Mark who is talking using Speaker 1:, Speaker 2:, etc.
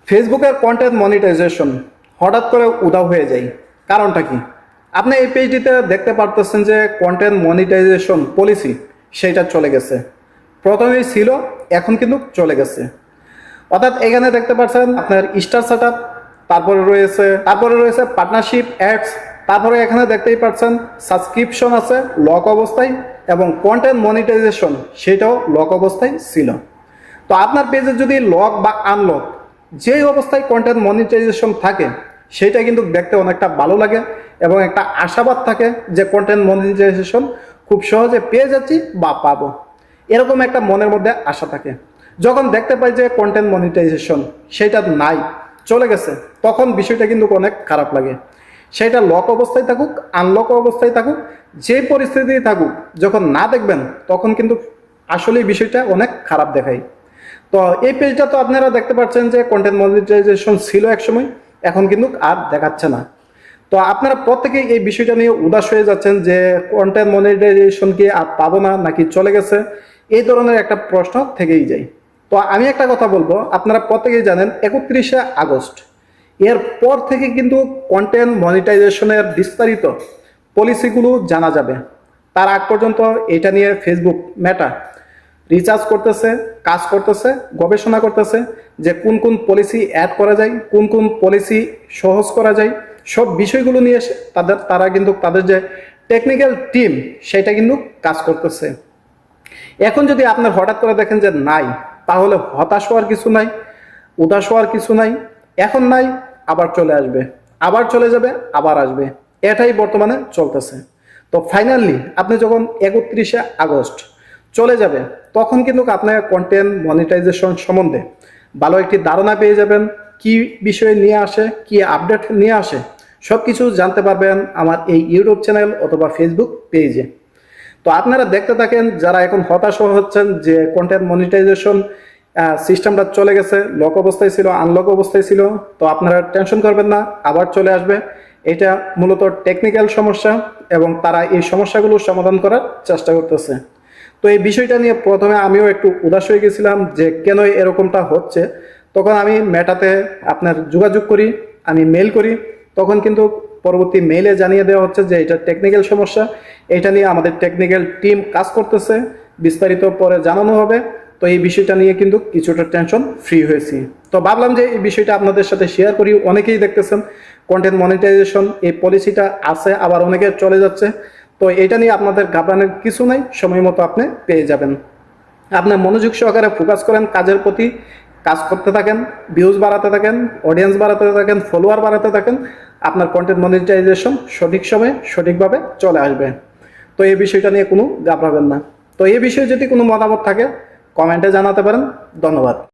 Speaker 1: ফেসবুকের content monetization হঠাৎ করে উধাও হয়ে যায়, কারণটা কি? আপনি এই পেজটিতে দেখতে পারতেছেন যে কন্টেন্ট মনিটাইজেশন পলিসি সেইটা চলে গেছে। প্রথমেই ছিল, এখন কিন্তু চলে গেছে। অর্থাৎ এখানে দেখতে পাচ্ছেন আপনার স্টার সেটআপ, তারপরে রয়েছে পার্টনারশিপ অ্যাডস, তারপরে এখানে দেখতেই পাচ্ছেন সাবস্ক্রিপশন আছে লক অবস্থায়, এবং কন্টেন্ট মনিটাইজেশন সেটাও লক অবস্থায় ছিল। তো আপনার পেজে যদি লক বা আনলক যেই অবস্থায় কন্টেন্ট মনিটাইজেশন থাকে, সেটা কিন্তু দেখতে অনেকটা ভালো লাগে এবং একটা আশাবাদ থাকে যে কন্টেন্ট মনিটাইজেশন খুব সহজে পেয়ে যাচ্ছি বা পাবো, এরকম একটা মনের মধ্যে আশা থাকে। যখন দেখতে পাই যে কন্টেন্ট মনিটাইজেশন সেটা নাই, চলে গেছে, তখন বিষয়টা কিন্তু অনেক খারাপ লাগে। সেটা লক অবস্থায় থাকুক, আনলক অবস্থায় থাকুক, যে পরিস্থিতি থাকুক, যখন না দেখবেন তখন কিন্তু আসলে বিষয়টা অনেক খারাপ দেখায়। তো এই পেজটা তো আপনারা দেখতে পাচ্ছেন যে কন্টেন্ট মনিটাইজেশন ছিল একসময়, এখন কিন্তু আর দেখাচ্ছে না। তো আপনারা প্রত্যেকেই এই বিষয়টা নিয়ে উদাস হয়ে যাচ্ছেন যে কন্টেন্ট মনিটাইজেশন কি আর পাবো না, নাকি চলে গেছে, এই ধরনের একটা প্রশ্ন থেকেই যায়। তো আমি একটা কথা বলবো, আপনারা প্রত্যেকেই জানেন 31শে আগস্ট এর পর থেকে কিন্তু কন্টেন্ট মনিটাইজেশনের বিস্তারিত পলিসিগুলো জানা যাবে। তার আগ পর্যন্ত এটা নিয়ে ফেসবুক মেটা রিসার্চ করতেছে, কাজ করতেছে, গবেষণা করতেছে যে কোন কোন পলিসি অ্যাড করা যায়, কোন কোন পলিসি সহজ করা যায়, সব বিষয়গুলো নিয়ে তারা কিন্তু তাদের যে টেকনিক্যাল টিম সেটা কিন্তু কাজ করতেছে। এখন যদি আপনার হঠাৎ করে দেখেন যে নাই, তাহলে হতাশ হওয়ার কিছু নাই, উদাস হওয়ার কিছু নাই। এখন নাই, আবার চলে আসবে, আবার চলে যাবে, আবার আসবে, এটাই বর্তমানে চলতেছে। তো ফাইনালি আপনি যখন 31শে আগস্ট চলে যাবে, তখন কিন্তু আপনার কন্টেন্ট মনিটাইজেশন সম্বন্ধে ভালো একটি ধারণা পেয়ে যাবেন। কি বিষয় নিয়ে আসে, কি আপডেট নিয়ে আসে, সব কিছু জানতে পারবেন আমার এই ইউটিউব চ্যানেল অথবা ফেসবুক পেজে। তো আপনারা দেখতে থাকেন, যারা এখন হতাশ হচ্ছেন যে কন্টেন্ট মনিটাইজেশন সিস্টেমটা চলে গেছে, লক অবস্থায় ছিল, আনলক অবস্থায় ছিল, তো আপনারা টেনশন করবেন না, আবার চলে আসবে। এটা মূলত টেকনিক্যাল সমস্যা এবং তারা এই সমস্যাগুলো সমাধান করার চেষ্টা করতেছে। তো এই বিষয়টা নিয়ে প্রথমে আমিও একটু উদাস হয়ে গেছিলাম যে কেন এরকমটা হচ্ছে। তখন আমি মেটাতে আপনার যোগাযোগ করি, আমি মেল করি, তখন কিন্তু পরবর্তী মেইলে জানিয়ে দেওয়া হচ্ছে যে এটা টেকনিক্যাল সমস্যা, এটা নিয়ে আমাদের টেকনিক্যাল টিম কাজ করতেছে, বিস্তারিত পরে জানানো হবে। তো এই বিষয়টা নিয়ে কিন্তু কিছুটা টেনশন ফ্রি হয়েছি। তো ভাবলাম যে এই বিষয়টা আপনাদের সাথে শেয়ার করি। অনেকেই দেখতেছেন কন্টেন্ট মনিটাইজেশন এই পলিসিটা আছে, আবার অনেকে চলে যাচ্ছে। তো এটা নিয়ে আপনাদের ঘাবড়ানোর কিছু নাই, সময় মতো আপনি পেয়ে যাবেন। আপনার মনোযোগ সহকারে ফোকাস করেন কাজের প্রতি, কাজ করতে থাকেন, ভিউজ বাড়াতে থাকেন, অডিয়েন্স বাড়াতে থাকেন, ফলোয়ার বাড়াতে থাকেন, আপনার কন্টেন্ট মনিটাইজেশন সঠিক সময়ে সঠিকভাবে চলে আসবে। তো এই বিষয়টা নিয়ে কোনো ঘাবড়াবেন না। তো এই বিষয়ে যদি কোনো মতামত থাকে কমেন্টে জানাতে পারেন। ধন্যবাদ।